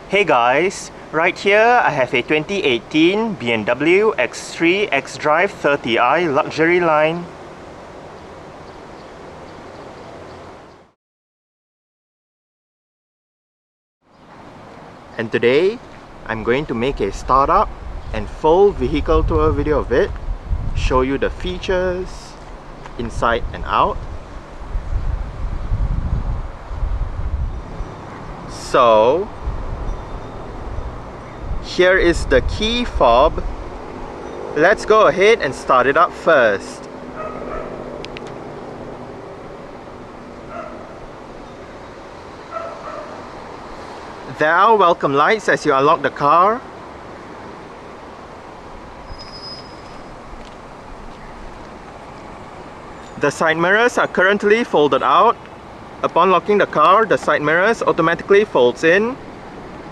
Hey guys, right here I have a 2018 BMW X3 xDrive30i luxury line. And today I'm going to make a startup and full vehicle tour video of it, show you the features inside and out. So here is the key fob. Let's go ahead and start it up first. There are welcome lights as you unlock the car. The side mirrors are currently folded out. Upon locking the car, the side mirrors automatically folds in,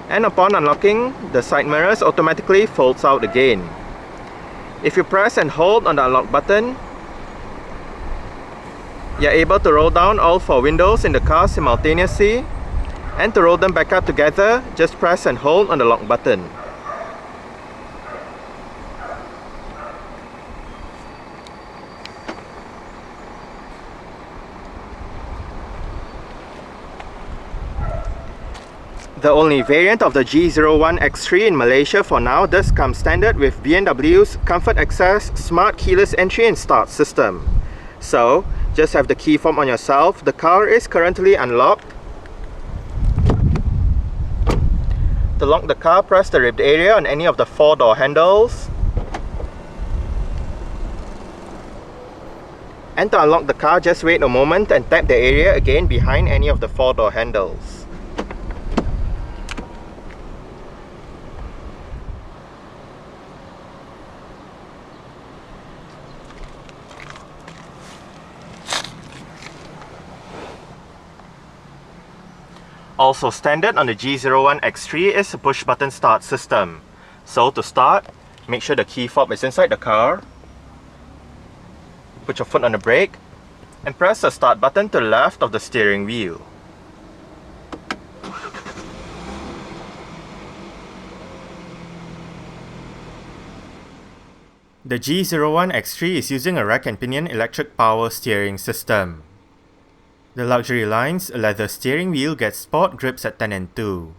and upon unlocking, the side mirrors automatically folds out again. If you press and hold on the unlock button, you're able to roll down all four windows in the car simultaneously, and to roll them back up together, just press and hold on the lock button. The only variant of the G01 X3 in Malaysia for now does come standard with BMW's Comfort Access Smart Keyless Entry and Start system. So, just have the key fob on yourself. The car is currently unlocked. To lock the car, press the ribbed area on any of the four door handles. And to unlock the car, just wait a moment and tap the area again behind any of the four door handles. Also standard on the G01 X3 is a push button start system. So to start, make sure the key fob is inside the car. Put your foot on the brake and press the start button to the left of the steering wheel. The G01 X3 is using a rack and pinion electric power steering system. The luxury line's leather steering wheel gets sport grips at 10 and 2.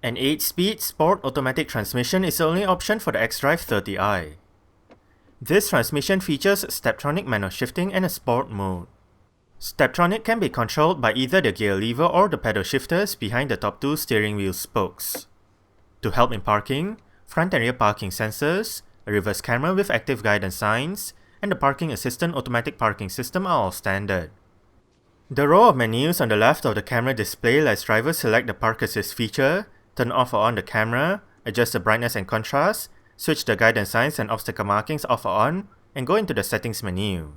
An 8-speed sport automatic transmission is the only option for the xDrive30i. This transmission features Steptronic manual shifting and a sport mode. Steptronic can be controlled by either the gear lever or the pedal shifters behind the top two steering wheel spokes. To help in parking, front and rear parking sensors, a reverse camera with active guidance signs, and the parking assistant automatic parking system are all standard. The row of menus on the left of the camera display lets drivers select the park assist feature, turn off or on the camera, adjust the brightness and contrast, switch the guidance signs and obstacle markings off or on, and go into the settings menu.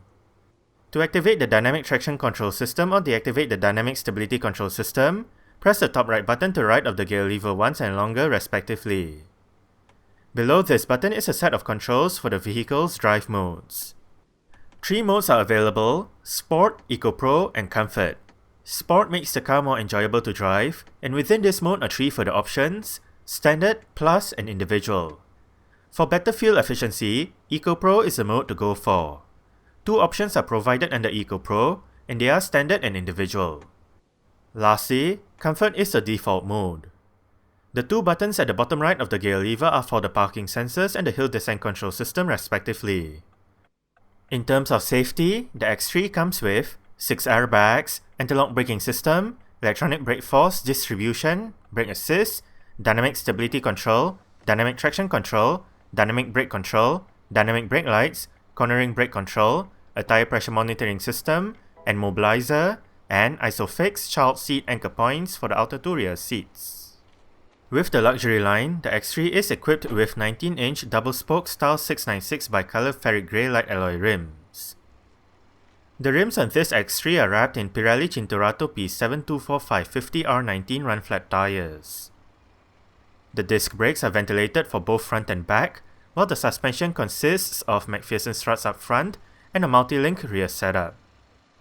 To activate the dynamic traction control system or deactivate the dynamic stability control system, press the top right button to right of the gear lever once and longer respectively. Below this button is a set of controls for the vehicle's drive modes. 3 modes are available: Sport, Eco Pro, and Comfort. Sport makes the car more enjoyable to drive, and within this mode are 3 further options: Standard, Plus, and Individual. For better fuel efficiency, Eco Pro is the mode to go for. 2 options are provided under Eco Pro, and they are Standard and Individual. Lastly, Comfort is the default mode. The 2 buttons at the bottom right of the gear lever are for the parking sensors and the hill descent control system respectively. In terms of safety, the X3 comes with 6 airbags, anti-lock braking system, electronic brake force distribution, brake assist, dynamic stability control, dynamic traction control, dynamic brake control, dynamic brake lights, cornering brake control, a tire pressure monitoring system, and mobilizer, and ISOFIX child seat anchor points for the outer 2 rear seats. With the luxury line, the X3 is equipped with 19-inch double-spoke style 696 bicolor ferric grey light alloy rims. The rims on this X3 are wrapped in Pirelli Cinturato P724550R19 run-flat tires. The disc brakes are ventilated for both front and back, while the suspension consists of McPherson struts up front and a multi-link rear setup.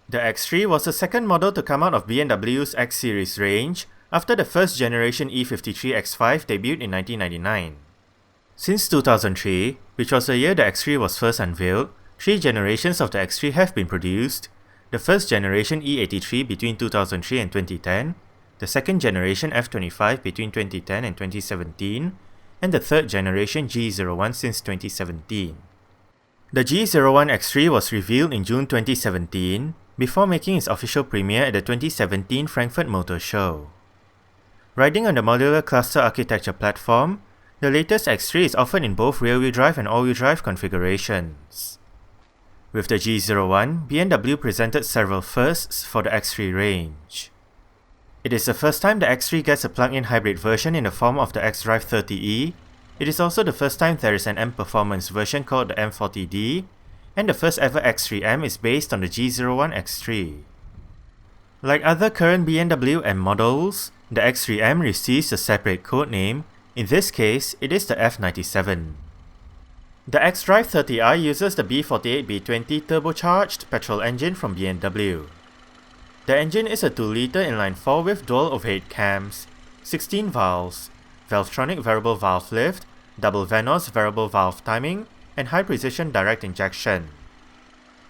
The X3 was the second model to come out of BMW's X series range after the first generation E53 X5 debuted in 1999. Since 2003, which was the year the X3 was first unveiled, 3 generations of the X3 have been produced: the first generation E83 between 2003 and 2010, the second generation F25 between 2010 and 2017, and the third generation G01 since 2017. The G01 X3 was revealed in June 2017, before making its official premiere at the 2017 Frankfurt Motor Show. Riding on the modular cluster architecture platform, the latest X3 is offered in both rear-wheel drive and all-wheel drive configurations. With the G01, BMW presented several firsts for the X3 range. It is the first time the X3 gets a plug-in hybrid version in the form of the xDrive30i. It is also the first time there is an M performance version called the M40D, and the first ever X3M is based on the G01 X3. Like other current BMW M models, the X3M receives a separate codename. In this case, it is the F97. The xDrive30i uses the B48B20 turbocharged petrol engine from BMW. The engine is a 2-litre inline-4 with dual overhead cams, 16 valves, Valvetronic variable valve lift, double Vanos variable valve timing, and high-precision direct injection.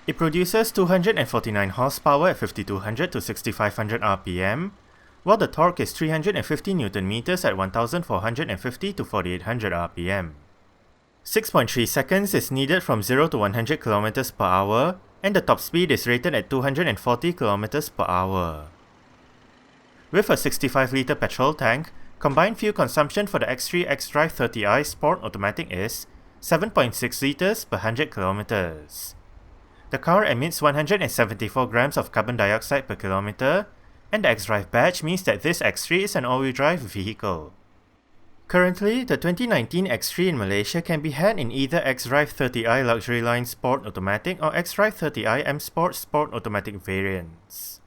It produces 249 horsepower at 5200 to 6500 rpm, while the torque is 350 Nm at 1450 to 4800 rpm. 6.3 seconds is needed from 0 to 100 km per hour, and the top speed is rated at 240 km per hour. With a 65-litre petrol tank, combined fuel consumption for the X3 xDrive30i Sport Automatic is 7.6 litres per 100 km. The car emits 174 grams of carbon dioxide per kilometer, and the xDrive badge means that this X3 is an all-wheel drive vehicle. Currently, the 2019 X3 in Malaysia can be had in either xDrive30i Luxury Line Sport Automatic or xDrive30i M Sport Sport Automatic variants.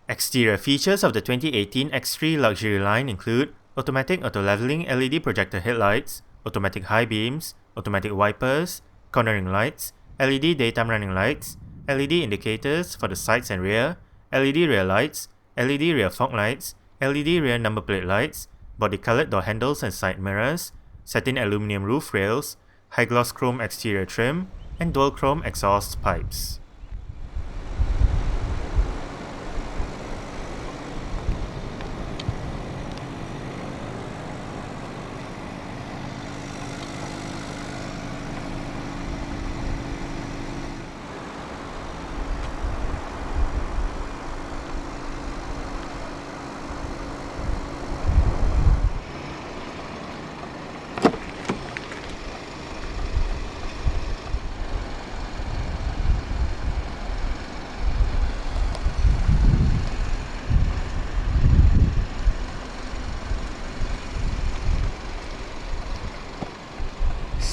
Exterior features of the 2018 X3 Luxury Line include automatic auto-leveling LED projector headlights, automatic high beams, automatic wipers, cornering lights, LED daytime running lights, LED indicators for the sides and rear, LED rear lights, LED rear fog lights, LED rear number plate lights, body-colored door handles and side mirrors, satin aluminium roof rails, high-gloss chrome exterior trim, and dual-chrome exhaust pipes.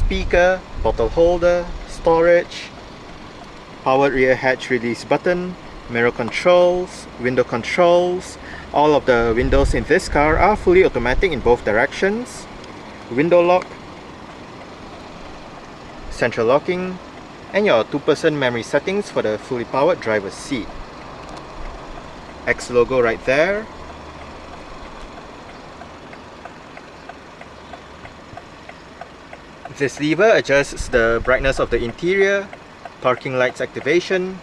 Speaker, bottle holder, storage, powered rear hatch release button, mirror controls, window controls. All of the windows in this car are fully automatic in both directions. Window lock, central locking, and your 2-person memory settings for the fully powered driver's seat. X logo right there. This lever adjusts the brightness of the interior, parking lights activation,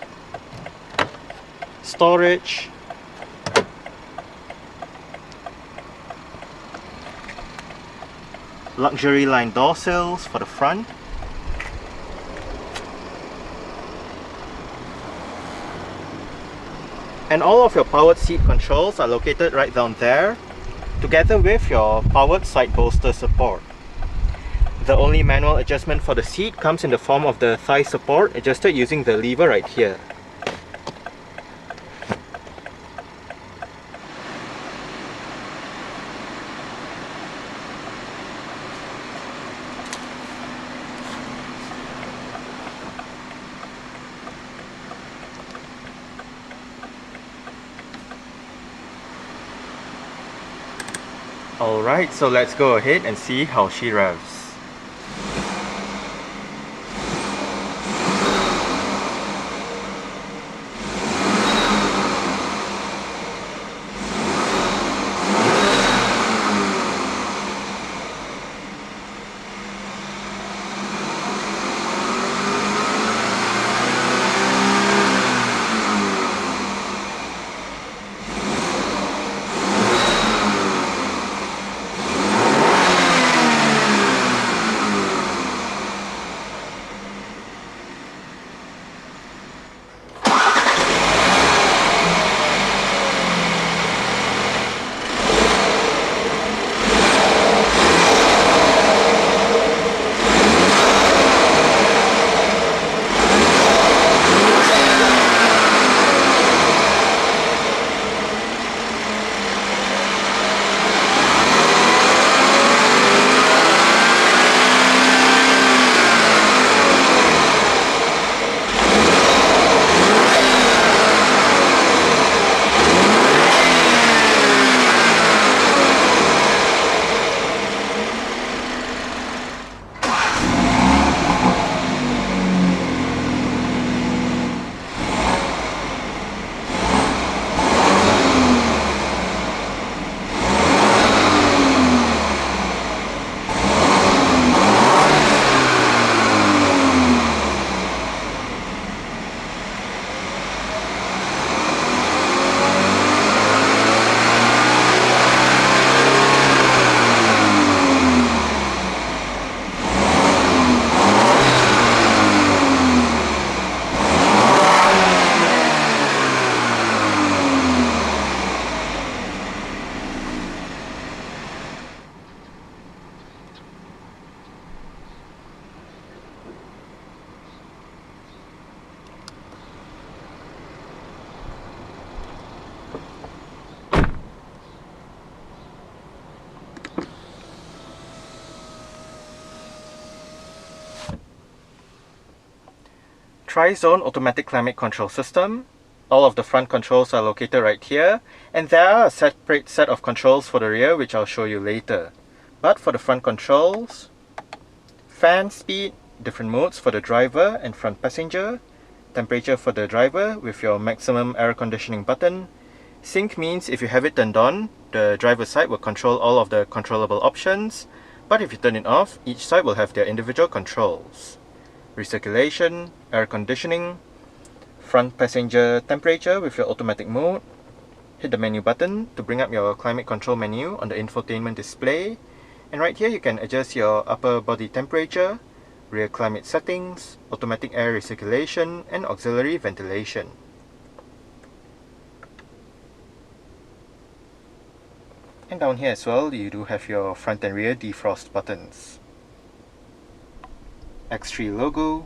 storage, luxury line door sills for the front, and all of your powered seat controls are located right down there, together with your powered side bolster support. The only manual adjustment for the seat comes in the form of the thigh support, adjusted using the lever right here. Alright, so let's go ahead and see how she revs. tri-zone automatic climate control system. All of the front controls are located right here, and there are a separate set of controls for the rear which I'll show you later. But for the front controls, fan speed, different modes for the driver and front passenger, temperature for the driver with your maximum air conditioning button. Sync means if you have it turned on, the driver's side will control all of the controllable options, but if you turn it off, each side will have their individual controls. Recirculation, air conditioning, front passenger temperature with your automatic mode. Hit the menu button to bring up your climate control menu on the infotainment display, and right here you can adjust your upper body temperature, rear climate settings, automatic air recirculation, and auxiliary ventilation. And down here as well, you do have your front and rear defrost buttons. X3 logo,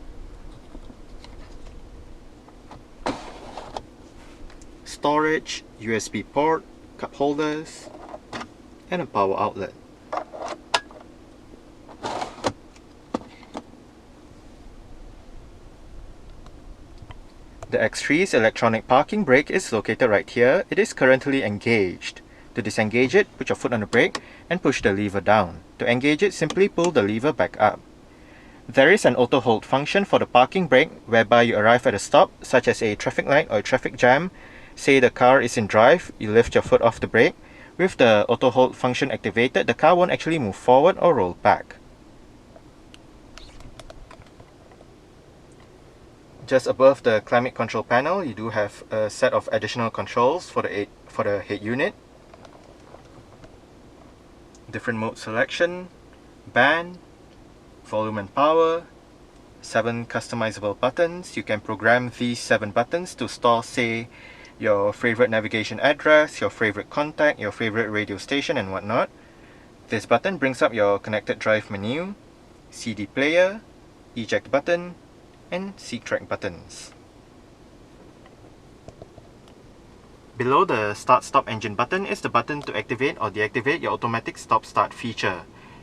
storage, USB port, cup holders, and a power outlet. The X3's electronic parking brake is located right here. It is currently engaged. To disengage it, put your foot on the brake and push the lever down. To engage it, simply pull the lever back up. There is an auto hold function for the parking brake whereby you arrive at a stop, such as a traffic light or a traffic jam. Say the car is in drive, you lift your foot off the brake. With the auto hold function activated, the car won't actually move forward or roll back. Just above the climate control panel, you do have a set of additional controls for the head unit. Different mode selection, band, volume and power, 7 customizable buttons. You can program these 7 buttons to store, say, your favorite navigation address, your favorite contact, your favorite radio station, and whatnot. This button brings up your connected drive menu, CD player, eject button, and C-track buttons. Below the start-stop engine button is the button to activate or deactivate your automatic stop-start feature.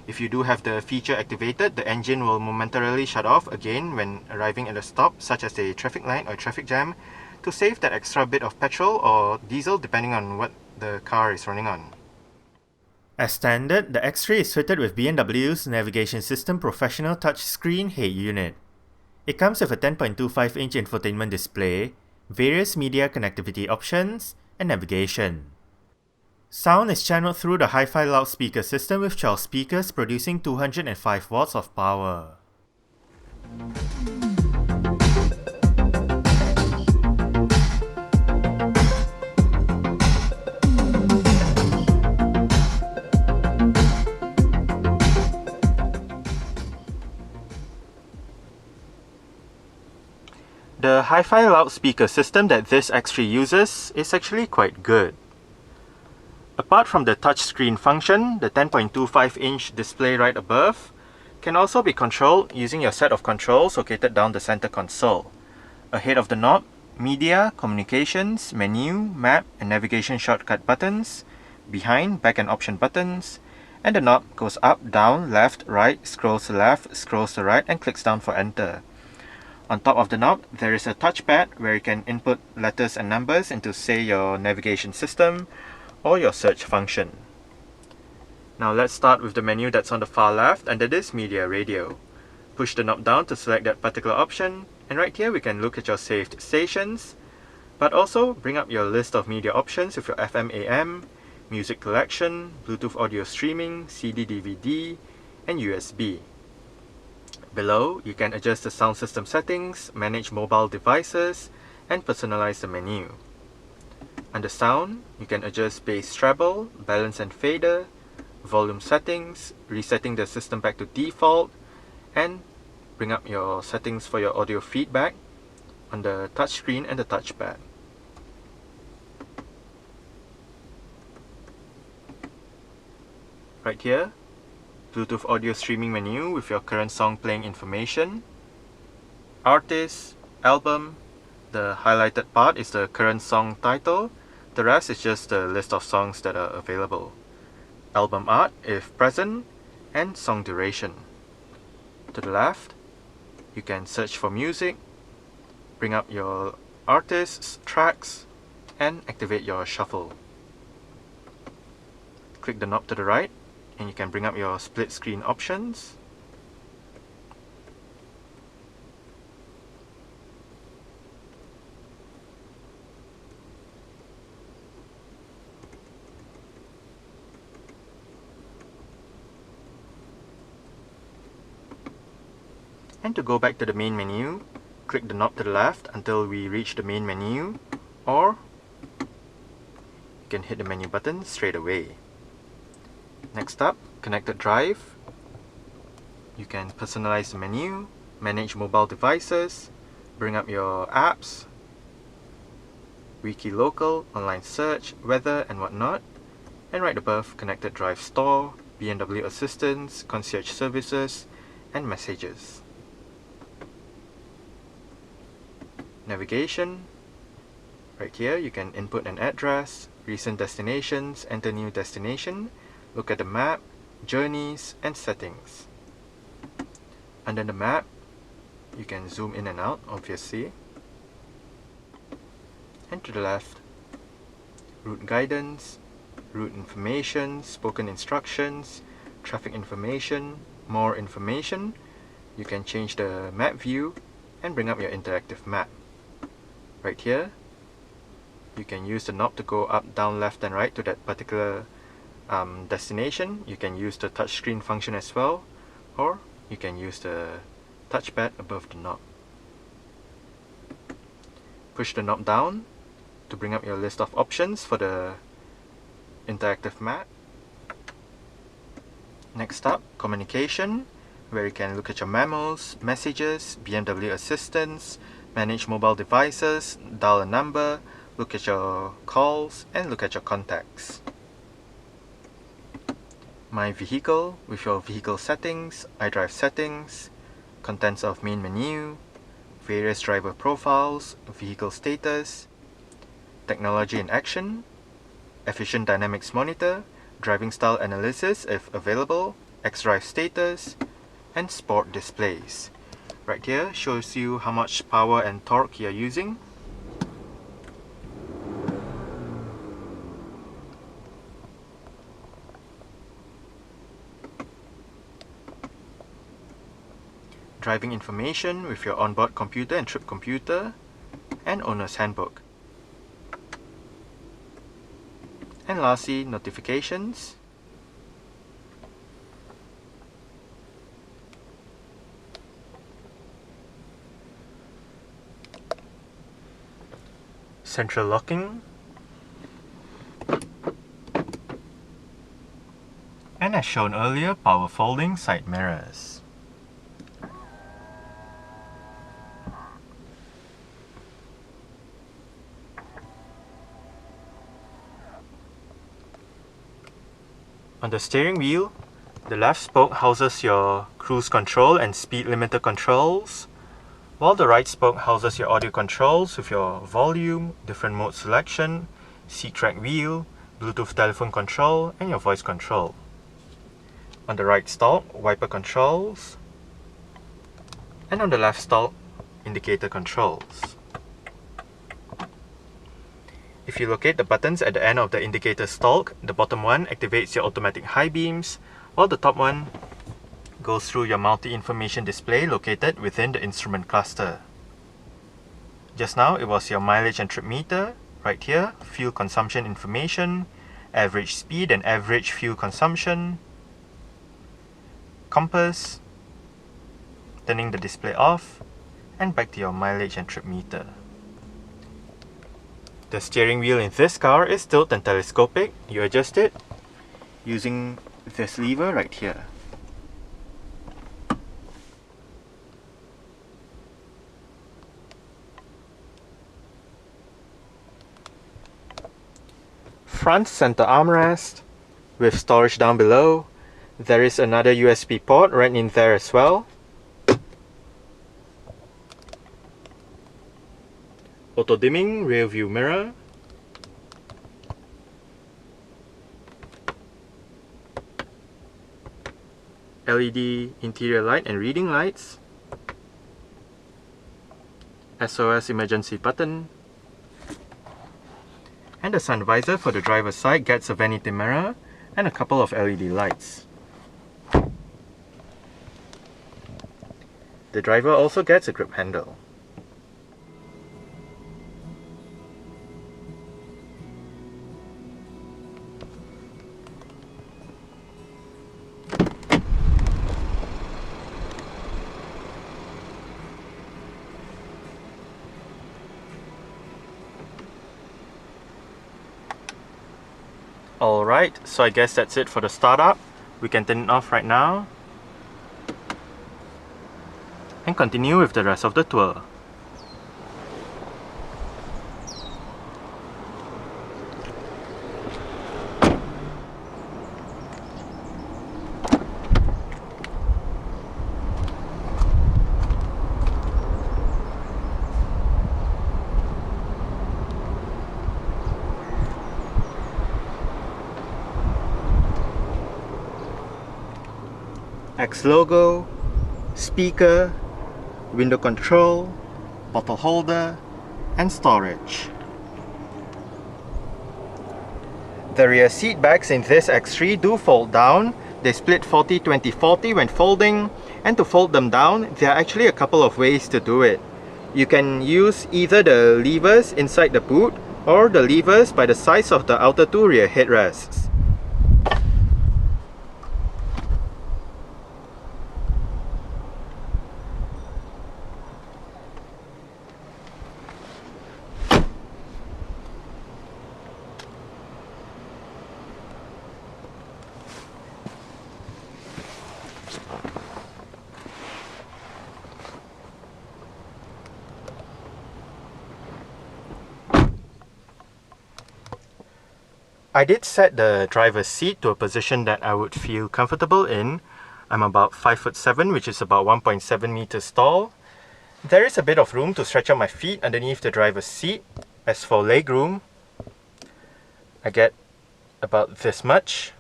If you do have the feature activated, the engine will momentarily shut off again when arriving at a stop, such as a traffic light or traffic jam, to save that extra bit of petrol or diesel depending on what the car is running on. As standard, the X3 is fitted with BMW's Navigation System Professional Touchscreen head unit. It comes with a 10.25-inch infotainment display, various media connectivity options, and navigation. Sound is channeled through the hi-fi loudspeaker system with 12 speakers producing 205 watts of power. The hi-fi loudspeaker system that this X3 uses is actually quite good. Apart from the touchscreen function, the 10.25-inch display right above can also be controlled using your set of controls located down the center console. Ahead of the knob, media, communications, menu, map, and navigation shortcut buttons. Behind, back and option buttons. And the knob goes up, down, left, right, scrolls to left, scrolls to right, and clicks down for enter. On top of the knob, there is a touchpad where you can input letters and numbers into, say, your navigation system or your search function. Now let's start with the menu that's on the far left, and that is Media Radio. Push the knob down to select that particular option, and right here we can look at your saved stations, but also bring up your list of media options with your FM AM, music collection, Bluetooth audio streaming, CD DVD, and USB. Below, you can adjust the sound system settings, manage mobile devices, and personalize the menu. Under sound, you can adjust bass treble, balance and fader, volume settings, resetting the system back to default, and bring up your settings for your audio feedback on the touchscreen and the touchpad. Right here, Bluetooth audio streaming menu with your current song playing information, artist, album. The highlighted part is the current song title, the rest is just the list of songs that are available. Album art if present, and song duration. To the left, you can search for music, bring up your artists, tracks, and activate your shuffle. Click the knob to the right and you can bring up your split screen options. And to go back to the main menu, click the knob to the left until we reach the main menu, or you can hit the menu button straight away. Next up, connected drive. You can personalize the menu, manage mobile devices, bring up your apps, wiki local, online search, weather and whatnot, and right above, connected drive store, BMW assistance, concierge services, and messages. Navigation. Right here you can input an address, recent destinations, enter new destination, look at the map, journeys, and settings. Under the map, you can zoom in and out, obviously. And to the left, route guidance, route information, spoken instructions, traffic information, more information. You can change the map view and bring up your interactive map. Right here, you can use the knob to go up, down, left and right to that particular destination. You can use the touchscreen function as well, or you can use the touchpad above the knob. Push the knob down to bring up your list of options for the interactive map. Next up, communication, where you can look at your memos, messages, BMW assistance, manage mobile devices, dial a number, look at your calls, and look at your contacts. My vehicle, with your vehicle settings, iDrive settings, contents of main menu, various driver profiles, vehicle status, technology in action, efficient dynamics monitor, driving style analysis if available, xDrive status, and sport displays. Right here shows you how much power and torque you're using. Driving information with your onboard computer and trip computer, and owner's handbook. And lastly, notifications. Central locking. And as shown earlier, power folding side mirrors. On the steering wheel, the left spoke houses your cruise control and speed limiter controls, while the right spoke houses your audio controls with your volume, different mode selection, seat track wheel, Bluetooth telephone control, and your voice control. On the right stalk, wiper controls, and on the left stalk, indicator controls. If you locate the buttons at the end of the indicator stalk, the bottom one activates your automatic high beams, while the top one goes through your multi-information display located within the instrument cluster. Just now it was your mileage and trip meter. Right here, fuel consumption information, average speed and average fuel consumption, compass, turning the display off, and back to your mileage and trip meter. The steering wheel in this car is tilt and telescopic. You adjust it using this lever right here. Front center armrest with storage down below. There is another USB port right in there as well. Auto dimming rear view mirror. LED interior light and reading lights. SOS emergency button, and the sun visor for the driver's side gets a vanity mirror and a couple of LED lights. The driver also gets a grip handle. Alright, so I guess that's it for the startup. We can turn it off right now and continue with the rest of the tour. X logo, speaker, window control, bottle holder, and storage. The rear seat backs in this X3 do fold down. They split 40-20-40 when folding, and to fold them down, there are actually a couple of ways to do it. You can use either the levers inside the boot or the levers by the sides of the outer two rear headrests. I did set the driver's seat to a position that I would feel comfortable in. I'm about 5'7", which is about 1.7 meters tall. There is a bit of room to stretch out my feet underneath the driver's seat. As for legroom, I get about this much,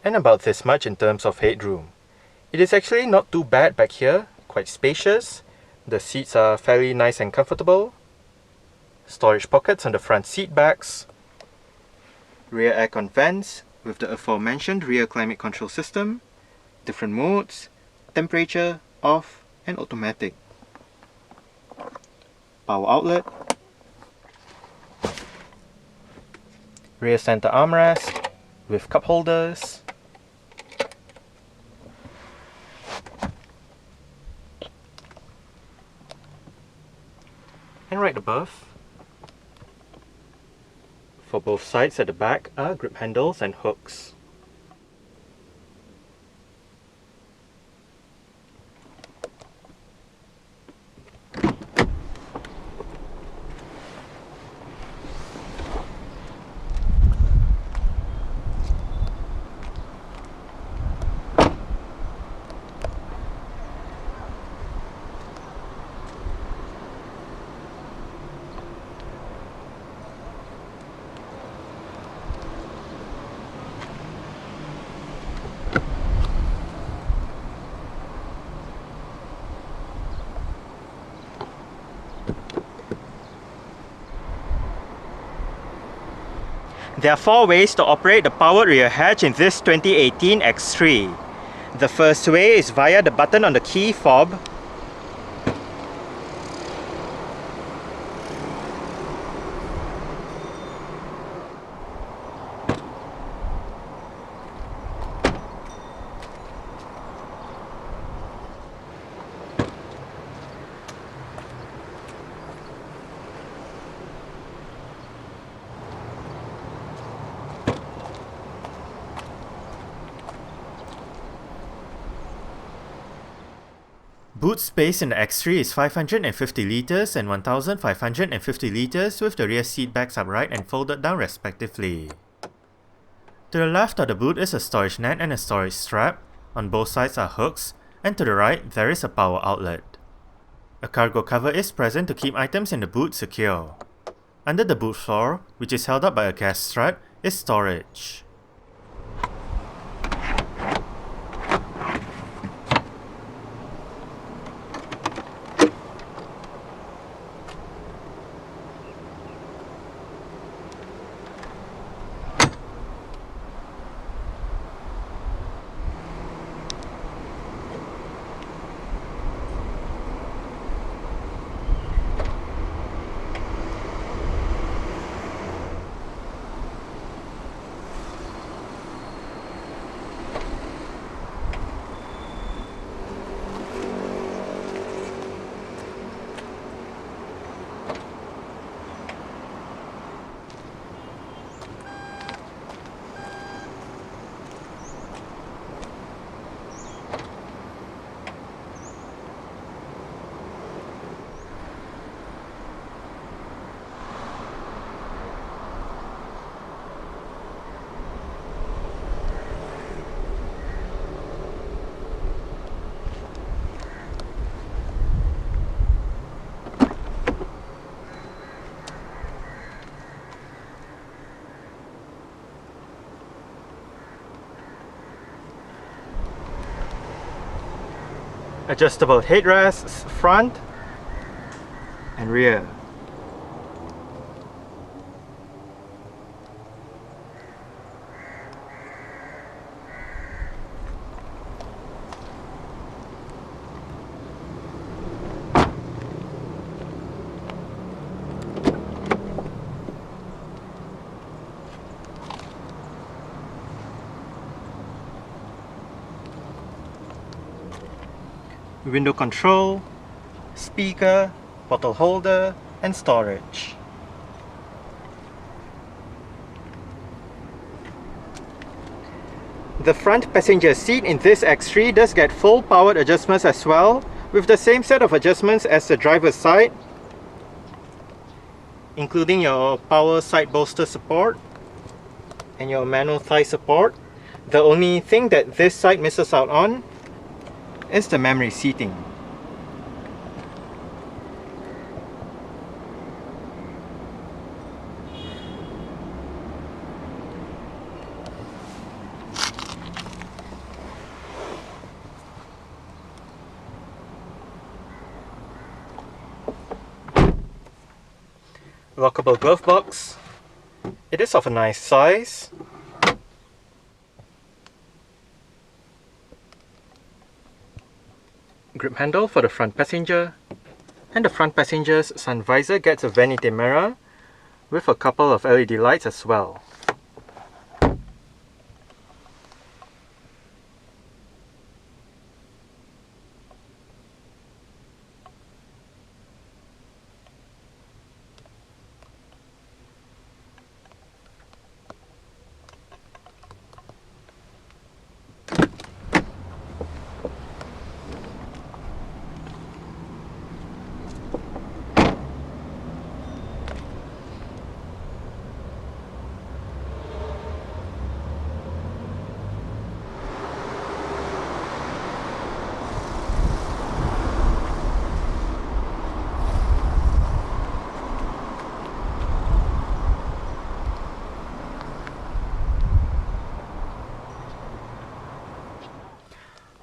and about this much in terms of headroom. It is actually not too bad back here, quite spacious. The seats are fairly nice and comfortable. Storage pockets on the front seat backs. Rear aircon vents with the aforementioned rear climate control system. Different modes, temperature, off, and automatic. Power outlet. Rear center armrest with cup holders. And right above, for both sides at the back, are grip handles and hooks. There are 4 ways to operate the powered rear hatch in this 2018 X3. The first way is via the button on the key fob. Boot space in the X3 is 550 litres and 1550 litres with the rear seat backs upright and folded down respectively. To the left of the boot is a storage net and a storage strap. On both sides are hooks, and to the right there is a power outlet. A cargo cover is present to keep items in the boot secure. Under the boot floor, which is held up by a gas strap, is storage. Adjustable headrests, front and rear. Window control, speaker, bottle holder and storage. The front passenger seat in this X3 does get full powered adjustments as well, with the same set of adjustments as the driver's side, including your power side bolster support and your manual thigh support. The only thing that this side misses out on is the memory seating. Lockable glove box. It is of a nice size. Grip handle for the front passenger, and the front passenger's sun visor gets a vanity mirror with a couple of LED lights as well.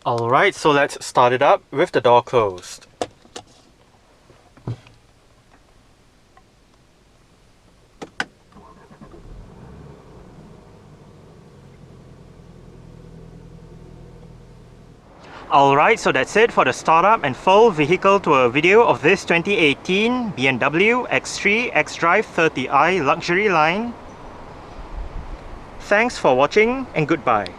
Alright, so let's start it up with the door closed. Alright, so that's it for the startup and full vehicle tour video of this 2018 BMW X3 xDrive30i luxury line. Thanks for watching and goodbye.